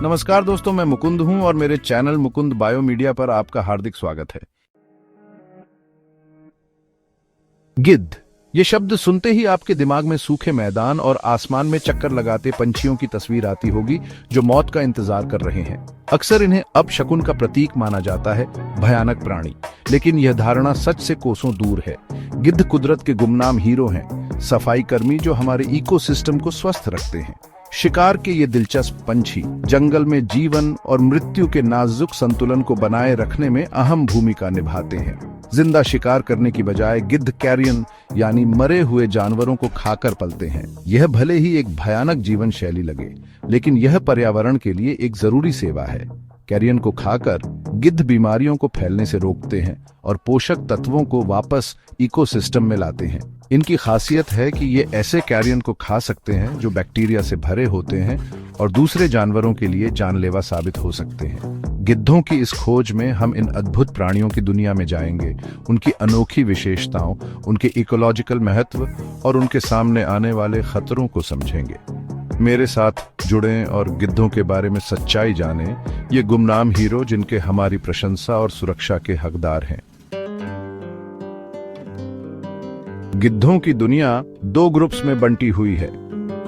नमस्कार दोस्तों, मैं मुकुंद हूं और मेरे चैनल मुकुंद बायो मीडिया पर आपका हार्दिक स्वागत है। गिद्ध, ये शब्द सुनते ही आपके दिमाग में सूखे मैदान और आसमान में चक्कर लगाते पंछियों की तस्वीर आती होगी जो मौत का इंतजार कर रहे हैं। अक्सर इन्हें अपशकुन का प्रतीक माना जाता है, भयानक प्राणी। लेकिन यह धारणा सच से कोसों दूर है। गिद्ध कुदरत के गुमनाम हीरो हैं, सफाई कर्मी जो हमारे इकोसिस्टम को स्वस्थ रखते हैं। शिकार के ये दिलचस्प पंछी जंगल में जीवन और मृत्यु के नाजुक संतुलन को बनाए रखने में अहम भूमिका निभाते हैं। जिंदा शिकार करने की बजाय गिद्ध कैरियन यानी मरे हुए जानवरों को खाकर पलते हैं। यह भले ही एक भयानक जीवन शैली लगे, लेकिन यह पर्यावरण के लिए एक जरूरी सेवा है। कैरियन को खाकर गिद्ध बीमारियों को फैलने से रोकते हैं और पोषक तत्वों को वापस इकोसिस्टम में लाते हैं। इनकी खासियत है कि ये ऐसे कैरियन को खा सकते हैं जो बैक्टीरिया से भरे होते हैं और दूसरे जानवरों के लिए जानलेवा साबित हो सकते हैं। गिद्धों की इस खोज में हम इन अद्भुत प्राणियों की दुनिया में जाएंगे, उनकी अनोखी विशेषताओं, उनके इकोलॉजिकल महत्व और उनके सामने आने वाले खतरों को समझेंगे। मेरे साथ जुड़ें और गिद्धों के बारे में सच्चाई जानें, ये गुमनाम हीरो जिनके हमारी प्रशंसा और सुरक्षा के हकदार हैं। गिद्धों की दुनिया दो ग्रुप्स में बंटी हुई है,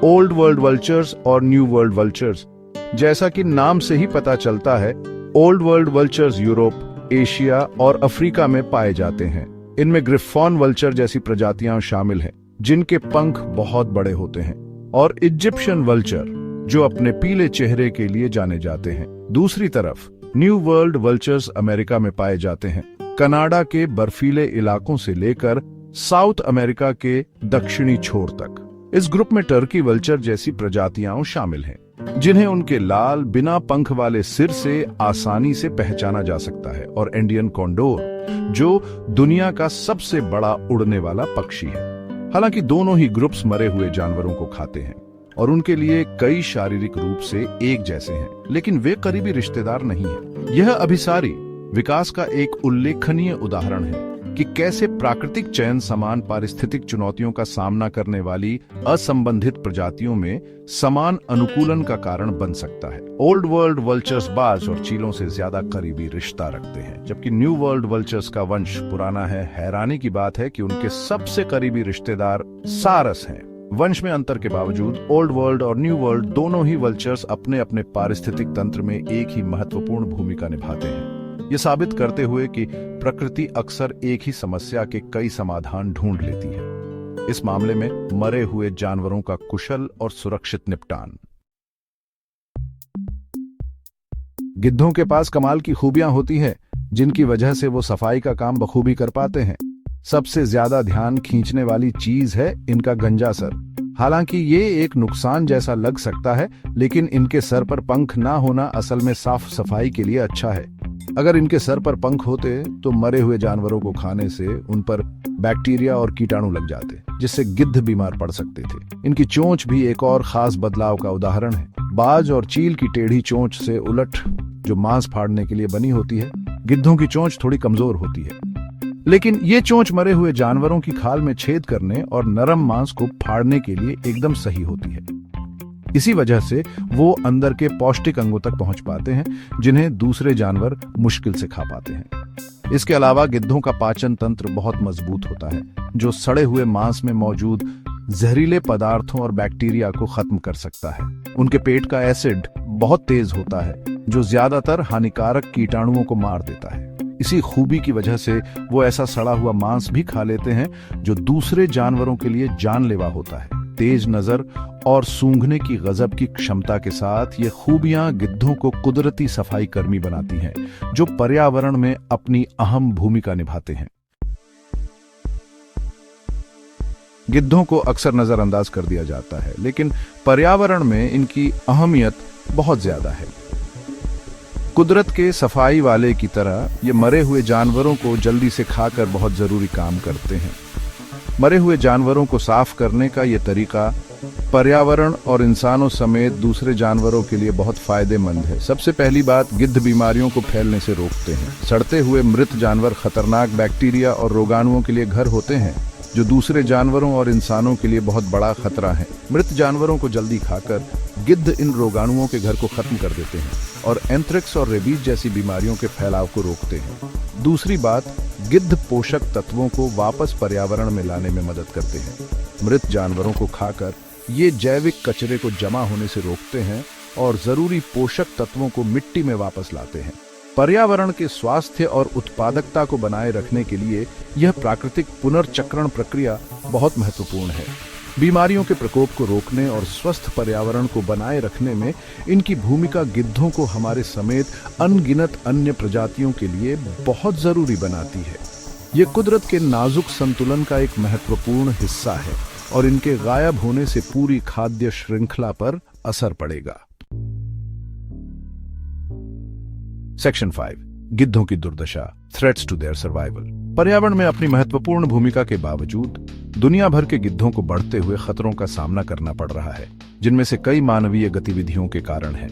ओल्ड वर्ल्ड वल्चर्स और न्यू वर्ल्ड वल्चर्स। जैसा कि नाम से ही पता चलता है, old world vultures Europe, Asia और अफ्रीका में पाए जाते हैं। इनमें ग्रिफॉन वल्चर जैसी प्रजातियां शामिल हैं, जिनके पंख बहुत बड़े होते हैं, और इजिप्शियन वल्चर जो अपने पीले चेहरे के लिए जाने जाते हैं। दूसरी तरफ न्यू वर्ल्ड वल्चर्स अमेरिका में पाए जाते हैं, कनाडा के बर्फीले इलाकों से लेकर साउथ अमेरिका के दक्षिणी छोर तक। इस ग्रुप में टर्की वल्चर जैसी प्रजातियां शामिल हैं, जिन्हें उनके लाल बिना पंख वाले सिर से आसानी से पहचाना जा सकता है, और इंडियन कॉन्डोर जो दुनिया का सबसे बड़ा उड़ने वाला पक्षी है। हालांकि दोनों ही ग्रुप्स मरे हुए जानवरों को खाते हैं और उनके लिए कई शारीरिक रूप से एक जैसे हैं, लेकिन वे करीबी रिश्तेदार नहीं हैं। यह अभिसारी विकास का एक उल्लेखनीय उदाहरण है कि कैसे प्राकृतिक चयन समान पारिस्थितिक चुनौतियों का सामना करने वाली असंबंधित प्रजातियों में समान अनुकूलन का कारण बन सकता है। ओल्ड वर्ल्ड वल्चर्स बाज और चीलों से ज्यादा करीबी रिश्ता रखते हैं, जबकि न्यू वर्ल्ड वल्चर्स का वंश पुराना है। हैरानी की बात है कि उनके सबसे करीबी रिश्तेदार सारस हैं। वंश में अंतर के बावजूद ओल्ड वर्ल्ड और न्यू वर्ल्ड दोनों ही वल्चर्स अपने अपने पारिस्थितिक तंत्र में एक ही महत्वपूर्ण भूमिका निभाते हैं, ये साबित करते हुए कि प्रकृति अक्सर एक ही समस्या के कई समाधान ढूंढ लेती है। इस मामले में मरे हुए जानवरों का कुशल और सुरक्षित निपटान। गिद्धों के पास कमाल की खूबियां होती हैं, जिनकी वजह से वो सफाई का काम बखूबी कर पाते हैं। सबसे ज्यादा ध्यान खींचने वाली चीज है इनका गंजा सर। हालांकि ये एक नुकसान जैसा लग सकता है, लेकिन इनके सर पर पंख ना होना असल में साफ सफाई के लिए अच्छा है। अगर इनके सर पर पंख होते तो मरे हुए जानवरों को खाने से उन पर बैक्टीरिया और कीटाणु लग जाते, जिससे गिद्ध बीमार पड़ सकते थे। इनकी चोंच भी एक और खास बदलाव का उदाहरण है। बाज और चील की टेढ़ी चोंच से उलट, जो मांस फाड़ने के लिए बनी होती है, गिद्धों की चोंच थोड़ी कमजोर होती है। लेकिन ये चोंच मरे हुए जानवरों की खाल में छेद करने और नरम मांस को फाड़ने के लिए एकदम सही होती है। इसी वजह से वो अंदर के पौष्टिक अंगों तक पहुंच पाते हैं, जिन्हें दूसरे जानवर मुश्किल से खा पाते हैं। इसके अलावा गिद्धों का पाचन तंत्र बहुत मजबूत होता है, जो सड़े हुए मांस में मौजूद जहरीले पदार्थों और बैक्टीरिया को खत्म कर सकता है। उनके पेट का एसिड बहुत तेज होता है, जो ज्यादातर हानिकारक कीटाणुओं को मार देता है। इसी खूबी की वजह से वो ऐसा सड़ा हुआ मांस भी खा लेते हैं जो दूसरे जानवरों के लिए जानलेवा होता है। तेज नजर और सूंघने की गजब की क्षमता के साथ ये खूबियां गिद्धों को कुदरती सफाई कर्मी बनाती हैं, जो पर्यावरण में अपनी अहम भूमिका निभाते हैं। गिद्धों को अक्सर नजरअंदाज कर दिया जाता है, लेकिन पर्यावरण में इनकी अहमियत बहुत ज्यादा है। कुदरत के सफाई वाले की तरह ये मरे हुए जानवरों को जल्दी से खाकर बहुत जरूरी काम करते हैं। मरे हुए जानवरों को साफ करने का ये तरीका पर्यावरण और इंसानों समेत दूसरे जानवरों के लिए बहुत फायदेमंद है। सबसे पहली बात, गिद्ध बीमारियों को फैलने से रोकते हैं। सड़ते हुए मृत जानवर खतरनाक बैक्टीरिया और रोगाणुओं के लिए घर होते हैं, जो दूसरे जानवरों और इंसानों के लिए बहुत बड़ा खतरा है। मृत जानवरों को जल्दी खाकर गिद्ध इन रोगाणुओं के घर को खत्म कर देते हैं और एंथ्रेक्स और रेबीज जैसी बीमारियों के फैलाव को रोकते हैं। दूसरी बात, गिद्ध पोषक तत्वों को वापस पर्यावरण में लाने में मदद करते हैं। मृत जानवरों को खाकर ये जैविक कचरे को जमा होने से रोकते हैं और जरूरी पोषक तत्वों को मिट्टी में वापस लाते हैं। पर्यावरण के स्वास्थ्य और उत्पादकता को बनाए रखने के लिए यह प्राकृतिक पुनर्चक्रण प्रक्रिया बहुत महत्वपूर्ण है। बीमारियों के प्रकोप को रोकने और स्वस्थ पर्यावरण को बनाए रखने में इनकी भूमिका गिद्धों को हमारे समेत अनगिनत अन्य प्रजातियों के लिए बहुत जरूरी बनाती है। ये कुदरत के नाजुक संतुलन का एक महत्वपूर्ण हिस्सा है और इनके गायब होने से पूरी खाद्य श्रृंखला पर असर पड़ेगा। सेक्शन 5, गिद्धों की दुर्दशा, थ्रेट्स टू देयर सर्वाइवल। पर्यावरण में अपनी महत्वपूर्ण भूमिका के बावजूद दुनिया भर के गिद्धों को बढ़ते हुए खतरों का सामना करना पड़ रहा है, जिनमें से कई मानवीय गतिविधियों के कारण हैं।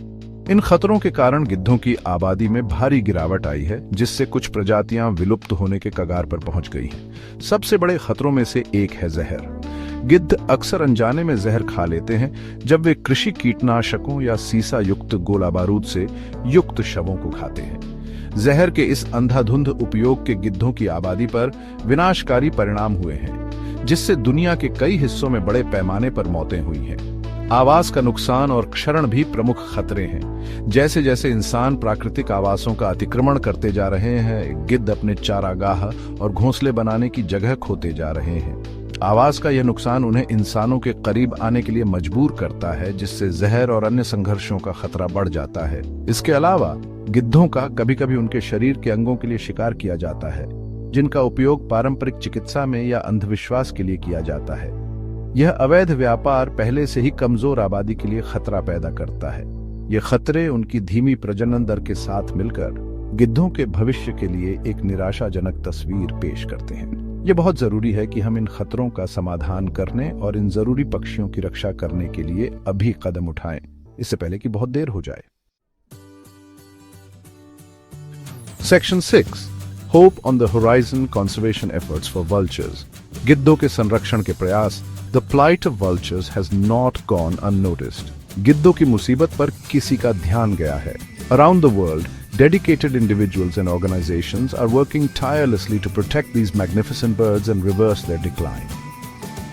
इन खतरों के कारण गिद्धों की आबादी में भारी गिरावट आई है, जिससे कुछ प्रजातियां विलुप्त होने के कगार पर पहुंच गई हैं। सबसे बड़े खतरों में से एक है जहर। गिद्ध अक्सर अनजाने में जहर खा लेते हैं जब वे कृषि कीटनाशकों या सीसा युक्त गोला बारूद से युक्त शवों को खाते हैं। जहर के इस अंधाधुंध उपयोग के गिद्धों की आबादी पर विनाशकारी परिणाम हुए हैं, जिससे दुनिया के कई हिस्सों में बड़े पैमाने पर मौतें हुई हैं। आवास का नुकसान और क्षरण भी प्रमुख खतरे हैं। जैसे जैसे इंसान प्राकृतिक आवासों का अतिक्रमण करते जा रहे हैं, गिद्ध अपने चारागाह और घोंसले बनाने की जगह खोते जा रहे हैं। आवास का यह नुकसान उन्हें इंसानों के करीब आने के लिए मजबूर करता है, जिससे जहर और अन्य संघर्षों का खतरा बढ़ जाता है। इसके अलावा गिद्धों का कभी कभी उनके शरीर के अंगों के लिए शिकार किया जाता है, जिनका उपयोग पारंपरिक चिकित्सा में या अंधविश्वास के लिए किया जाता है। यह अवैध व्यापार पहले से ही कमजोर आबादी के लिए खतरा पैदा करता है। ये खतरे उनकी धीमी प्रजनन दर के साथ मिलकर गिद्धों के भविष्य के लिए एक निराशाजनक तस्वीर पेश करते हैं। यह बहुत जरूरी है कि हम इन खतरों का समाधान करने और इन जरूरी पक्षियों की रक्षा करने के लिए अभी कदम उठाएं, इससे पहले कि बहुत देर हो जाए। Section 6, hope on the horizon conservation efforts for vultures. गिद्धों के संरक्षण के प्रयास। The plight of vultures has not gone unnoticed. गिद्धों की मुसीबत पर किसी का ध्यान गया है। Around the world, dedicated individuals and organizations are working tirelessly to protect these magnificent birds and reverse their decline.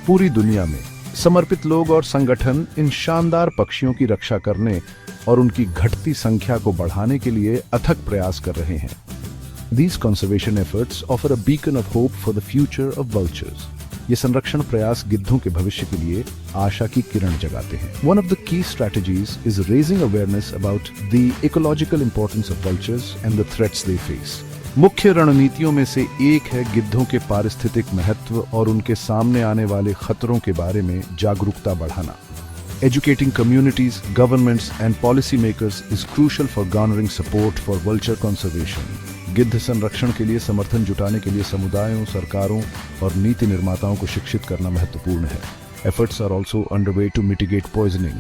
पूरी दुनिया में समर्पित लोग और संगठन इन शानदार पक्षियों की रक्षा करने और उनकी घटती संख्या को बढ़ाने के लिए अथक प्रयास कर रहे हैं। These conservation efforts offer a beacon of hope for the future of vultures. ये संरक्षण प्रयास गिद्धों के भविष्य के लिए आशा की किरण जगाते हैं। One of the key strategies is raising awareness about the ecological importance of vultures and the threats they face. मुख्य रणनीतियों में से एक है गिद्धों के पारिस्थितिक महत्व और उनके सामने आने वाले खतरों के बारे में जागरूकता बढ़ाना। Educating communities, governments and policymakers is crucial for garnering support for vulture conservation. गिद्ध संरक्षण के लिए समर्थन जुटाने के लिए समुदायों, सरकारों और नीति निर्माताओं को शिक्षित करना महत्वपूर्ण है। Efforts are also underway to mitigate poisoning,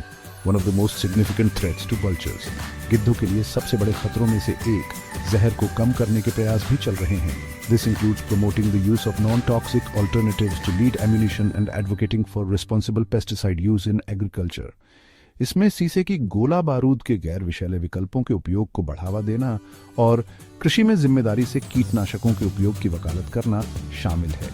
one of the most significant threats to vultures. गिद्धों के लिए सबसे बड़े खतरों में से एक जहर को कम करने के प्रयास भी चल रहे हैं। This includes promoting the use of non-toxic alternatives to lead ammunition and advocating for responsible pesticide use in agriculture. इसमें सीसे की गोला बारूद के गैर विषैले विकल्पों के उपयोग को बढ़ावा देना और कृषि में जिम्मेदारी से कीटनाशकों के उपयोग की वकालत करना शामिल है।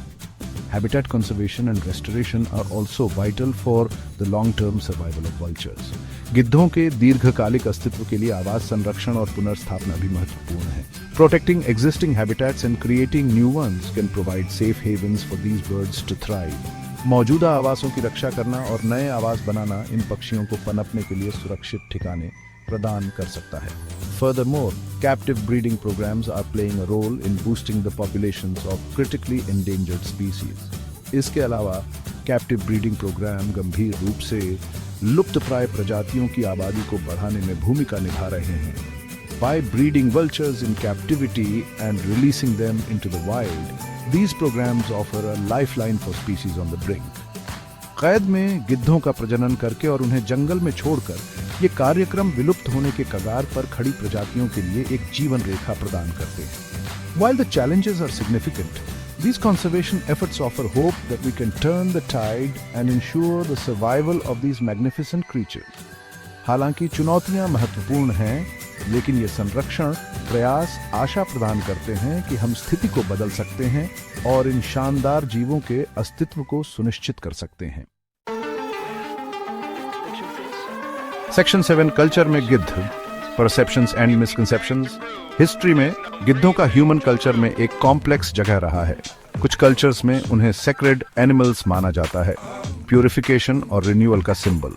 Habitat conservation and restoration are also vital for the long-term survival of vultures. गिद्धों के दीर्घकालिक अस्तित्व के लिए आवास संरक्षण और पुनर्स्थापना भी महत्वपूर्ण है। Protecting existing habitats and creating new ones can provide safe havens for these birds to thrive. मौजूदा आवासों की रक्षा करना और नए आवास बनाना इन पक्षियों को पनपने के लिए सुरक्षित ठिकाने प्रदान कर सकता है। Furthermore, captive breeding programs are playing a role in boosting the populations of critically endangered species. इसके अलावा कैप्टिव ब्रीडिंग प्रोग्राम गंभीर रूप से लुप्तप्राय प्रजातियों की आबादी को बढ़ाने में भूमिका निभा रहे हैं। By breeding vultures in captivity and releasing them into the wild, these programs offer a lifeline for species on the brink. कैद में गिद्धों का प्रजनन करके और उन्हें जंगल में छोड़कर ये कार्यक्रम विलुप्त होने के कगार पर खड़ी प्रजातियों के लिए एक जीवन रेखा प्रदान करते हैं। While the challenges are significant, These conservation efforts offer hope that we can turn the tide and ensure the survival of these magnificent creatures. हालांकि चुनौतियां महत्वपूर्ण हैं, लेकिन ये संरक्षण प्रयास आशा प्रदान करते हैं कि हम स्थिति को बदल सकते हैं और इन शानदार जीवों के अस्तित्व को सुनिश्चित कर सकते हैं। सेक्शन 7 कल्चर में गिद्ध, परसेप्शंस एंड मिसकंसेप्शंस। हिस्ट्री में गिद्धों का ह्यूमन कल्चर में एक कॉम्प्लेक्स जगह रहा है। कुछ कल्चर्स में उन्हें सेक्रेड एनिमल्स माना जाता है, प्यूरिफिकेशन और रिन्यूअल का सिंबल।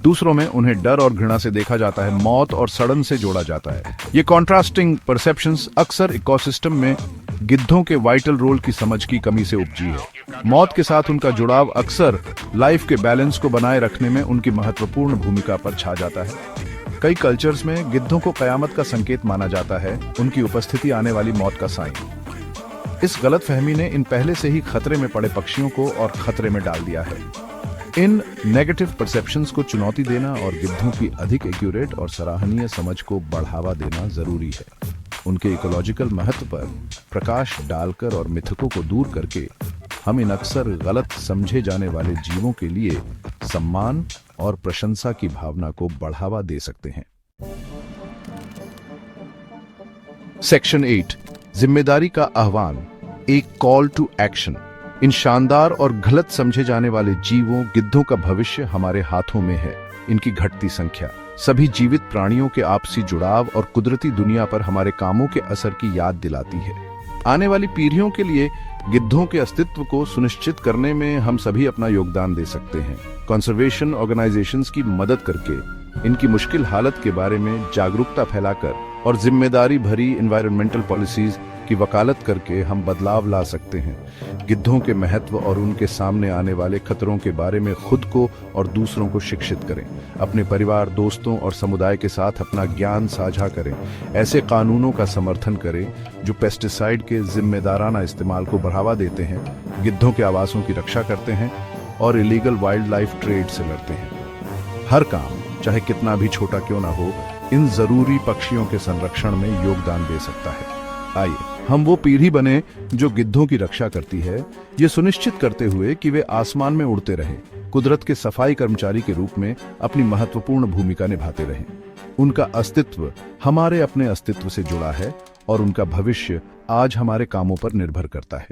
दूसरों में उन्हें डर और घृणा से देखा जाता है, मौत और सड़न से जोड़ा जाता है। ये कॉन्ट्रास्टिंग परसेप्शंस अक्सर इकोसिस्टम में गिद्धों के वाइटल रोल की समझ की कमी से उपजी है। मौत के साथ उनका जुड़ाव अक्सर लाइफ के बैलेंस को बनाए रखने में उनकी महत्वपूर्ण भूमिका पर छा जाता है। कई कल्चर्स में गिद्धों को कयामत का संकेत माना जाता है, उनकी उपस्थिति आने वाली मौत का साइन। इस गलतफहमी ने इन पहले से ही खतरे में पड़े पक्षियों को और खतरे में डाल दिया है। इन नेगेटिव परसेप्शंस को चुनौती देना और गिद्धों की अधिक एक्यूरेट और सराहनीय समझ को बढ़ावा देना जरूरी है। उनके इकोलॉजिकल महत्व पर प्रकाश डालकर और मिथकों को दूर करके हम इन अक्सर गलत समझे जाने वाले जीवों के लिए सम्मान और प्रशंसा की भावना को बढ़ावा दे सकते हैं। सेक्शन 8 जिम्मेदारी का आह्वान, एक कॉल टू एक्शन। इन शानदार और गलत समझे जाने वाले जीवों गिद्धों का भविष्य हमारे हाथों में है। इनकी घटती संख्या, सभी जीवित प्राणियों के आपसी जुड़ाव और कुदरती दुनिया पर हमारे कामों के असर की याद दिलाती है। आने वाली पीढ़ियों के लिए गिद्धों के अस्तित्व को सुनिश्चित करने में हम सभी अपना योगदान दे सकते हैं। कंजर्वेशन ऑर्गेनाइजेशंस की मदद करके इनकी मुश्किल हालत के बारे में जागरूकता फैलाकर और जिम्मेदारी भरी एनवायरमेंटल पॉलिसीज की वकालत करके हम बदलाव ला सकते हैं। गिद्धों के महत्व और उनके सामने आने वाले खतरों के बारे में खुद को और दूसरों को शिक्षित करें। अपने परिवार, दोस्तों और समुदाय के साथ अपना ज्ञान साझा करें। ऐसे कानूनों का समर्थन करें जो पेस्टिसाइड के जिम्मेदाराना इस्तेमाल को बढ़ावा देते हैं, गिद्धों के आवासों की रक्षा करते हैं और इलीगल वाइल्ड लाइफ ट्रेड से लड़ते हैं। हर काम, चाहे कितना भी छोटा क्यों ना हो, इन जरूरी पक्षियों के संरक्षण में योगदान दे सकता है। आइए हम वो पीढ़ी बने जो गिद्धों की रक्षा करती है, ये सुनिश्चित करते हुए कि वे आसमान में उड़ते रहें, कुदरत के सफाई कर्मचारी के रूप में अपनी महत्वपूर्ण भूमिका निभाते रहें। उनका अस्तित्व हमारे अपने अस्तित्व से जुड़ा है और उनका भविष्य आज हमारे कामों पर निर्भर करता है।